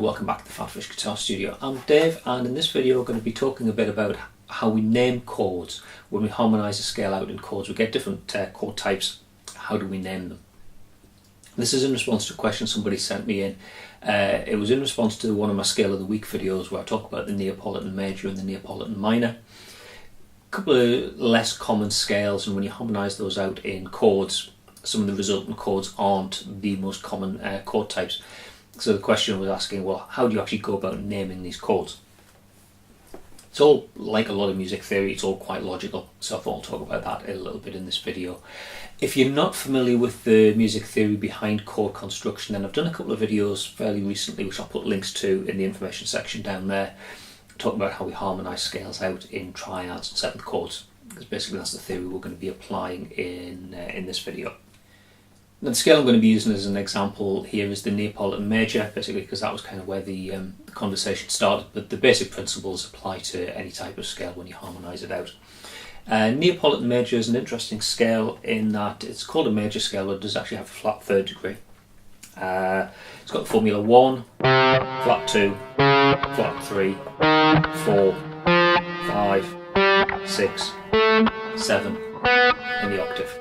welcome back to the PhatPhish Guitar Studio. I'm Dave, and in this video we're going to be talking a bit about how we name chords. When we harmonise a scale out in chords, we get different chord types. How do we name them? This is in response to a question somebody sent me in. It was in response to one of my Scale of the Week videos where I talk about the Neapolitan major and the Neapolitan minor. A couple of less common scales, and when you harmonise those out in chords, some of the resultant chords aren't the most common chord types. So the question was asking, well, how do you actually go about naming these chords? It's all, like a lot of music theory, it's all quite logical, so I thought I'll talk about that a little bit in this video. If you're not familiar with the music theory behind chord construction, then I've done a couple of videos fairly recently, which I'll put links to in the information section down there, talking about how we harmonise scales out in triads and seventh chords, because basically that's the theory we're going to be applying in this video. Now, the scale I'm going to be using as an example here is the Neapolitan major, basically because that was kind of where the conversation started, but the basic principles apply to any type of scale when you harmonise it out. Neapolitan major is an interesting scale in that it's called a major scale, but it does actually have a flat third degree. It's got the formula 1, flat 2, flat 3, 4, 5, 6, 7, and the octave.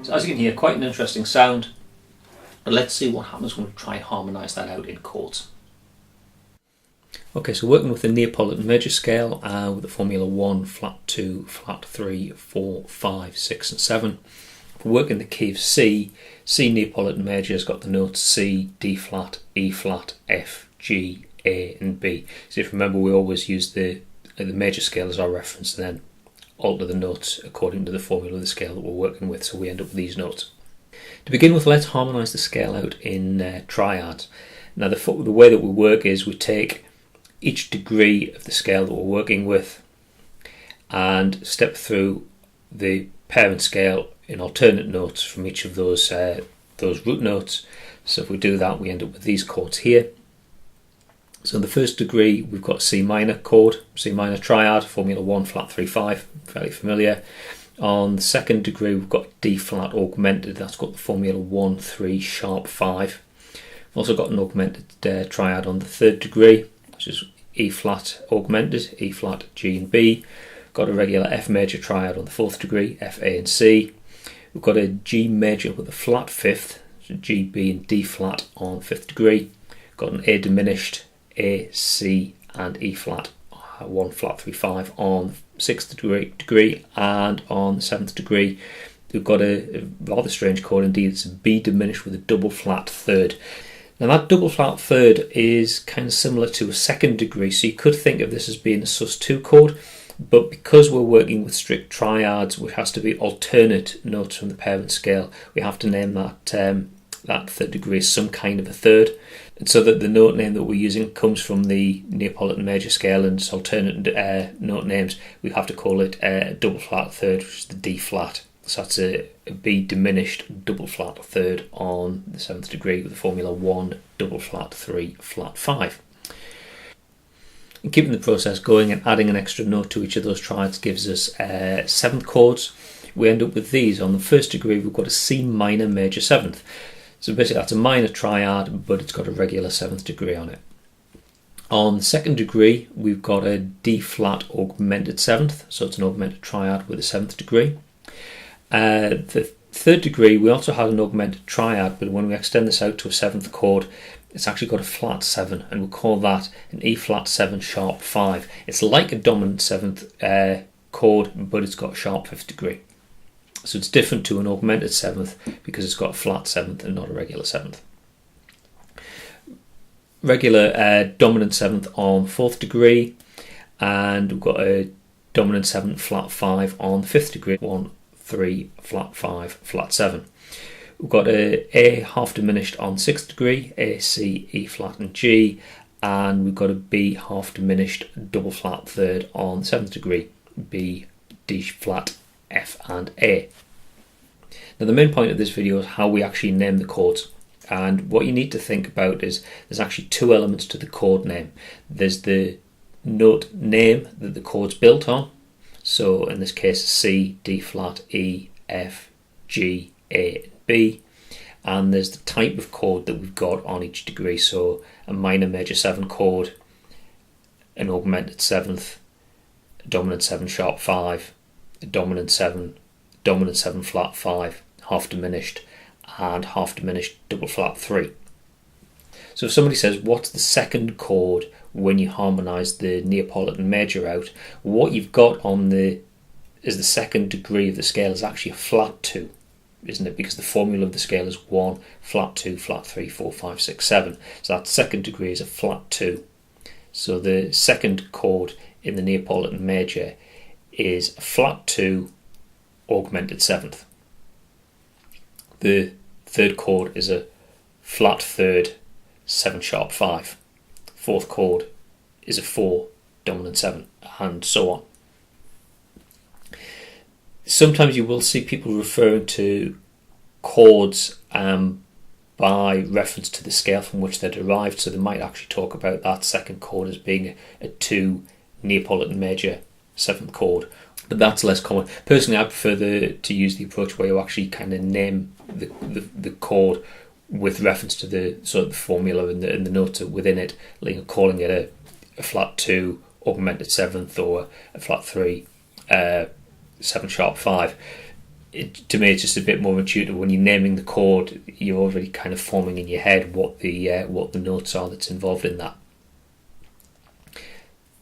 So as you can hear, quite an interesting sound, but let's see what happens when we try and harmonise that out in chords. Okay, so working with the Neapolitan major scale with the formula 1, flat 2, flat 3, 4, 5, 6 and 7. If we work in the key of C, C Neapolitan major has got the notes C, D flat, E flat, F, G, A and B. So if you remember, we always use the major scale as our reference and then alter the notes according to the formula of the scale that we're working with, so we end up with these notes. To begin with, let's harmonise the scale out in triads. Now the way that we work is we take each degree of the scale that we're working with and step through the parent scale in alternate notes from each of those root notes. So if we do that, we end up with these chords here. So in the first degree, we've got C minor chord, C minor triad, formula 1, flat 3, 5, fairly familiar. On the second degree, we've got D flat augmented, that's got the formula 1, 3, sharp 5. We've also got an augmented triad on the third degree, which is E flat augmented, E flat, G and B. Got a regular F major triad on the fourth degree, F, A and C. We've got a G major with a flat fifth, so G, B and D flat on fifth degree. Got an A diminished, A, C and E flat, 1 flat 3 5 on sixth degree, and on the seventh degree we've got a rather strange chord indeed. It's a B diminished with a double flat third. Now that double flat third is kind of similar to a second degree, so you could think of this as being a sus2 chord, but because we're working with strict triads, which has to be alternate notes from the parent scale, we have to name that third degree as some kind of a third. And so that the note name that we're using comes from the Neapolitan major scale, and its alternate note names, we have to call it a double flat third, which is the D flat. So that's a B diminished double flat third on the seventh degree with the formula 1, double flat 3, flat 5. And keeping the process going and adding an extra note to each of those triads gives us seventh chords. We end up with these. On the first degree, we've got a C minor major seventh. So basically that's a minor triad, but it's got a regular seventh degree on it. On the second degree, we've got a D flat augmented seventh, so it's an augmented triad with a seventh degree. The third degree, we also had an augmented triad, but when we extend this out to a seventh chord, it's actually got a flat 7, and we'll call that an E flat 7 sharp 5. It's like a dominant seventh chord, but it's got a sharp fifth degree. So it's different to an augmented seventh because it's got a flat seventh and not a regular seventh. Regular dominant seventh on fourth degree, and we've got a dominant seventh flat 5 on fifth degree, 1, 3, flat 5, flat 7. We've got a half diminished on sixth degree, A, C, E flat and G, and we've got a B half diminished double flat third on seventh degree, B, D flat, F and A. Now the main point of this video is how we actually name the chords. And what you need to think about is there's actually two elements to the chord name. There's the note name that the chord's built on, So in this case, C, D flat, E, F, G, A, and B. And there's the type of chord that we've got on each degree. So a minor major 7 chord, an augmented 7th, a dominant 7 sharp 5, a dominant 7 flat 5, half diminished, and half diminished double flat 3. So if somebody says, what's the second chord when you harmonise the Neapolitan major out, what you've got on the second degree of the scale is actually a flat 2, isn't it? Because the formula of the scale is 1, flat 2, flat 3, 4, 5, 6, 7. So that second degree is a flat 2. So the second chord in the Neapolitan major is a flat 2, augmented 7th. The third chord is a flat 3rd, 7 sharp 5. Fourth chord is a 4, dominant 7, and so on. Sometimes you will see people referring to chords by reference to the scale from which they're derived, so they might actually talk about that second chord as being a 2 Neapolitan major 7th chord, but that's less common. Personally, I prefer to use the approach where you actually kind of name the chord with reference to the sort of the formula and the notes within it, like calling it a flat 2 augmented 7th or a flat 3 7 sharp 5. To me, it's just a bit more intuitive. When you're naming the chord, you're already kind of forming in your head what the notes are that's involved in that.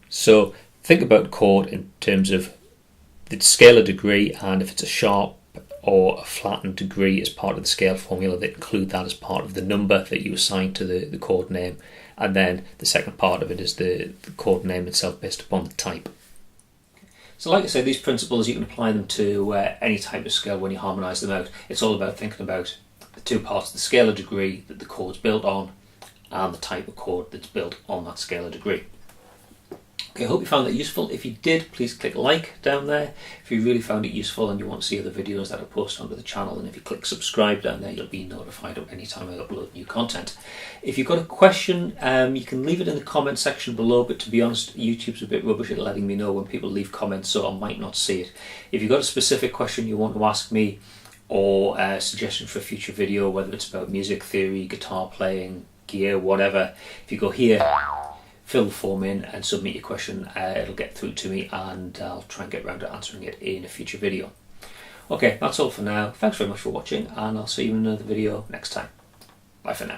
So think about chord in terms of the scalar degree, and if it's a sharp or a flattened degree as part of the scale formula, that include that as part of the number that you assign to the chord name, and then the second part of it is the chord name itself based upon the type. So like I say, these principles, you can apply them to any type of scale when you harmonise them out. It's all about thinking about the two parts, the scalar degree that the chord's built on and the type of chord that's built on that scalar degree. Okay, I hope you found that useful. If you did, please click like down there if you really found it useful and you want to see other videos that I post onto the channel, and if you click subscribe down there, you'll be notified of any time I upload new content. If you've got a question, you can leave it in the comment section below, but to be honest, YouTube's a bit rubbish at letting me know when people leave comments, so I might not see it. If you've got a specific question you want to ask me, or a suggestion for a future video, whether it's about music theory, guitar playing, gear, whatever, if you go here, fill the form in and submit your question, it'll get through to me and I'll try and get around to answering it in a future video. Okay, that's all for now. Thanks very much for watching, and I'll see you in another video next time. Bye for now.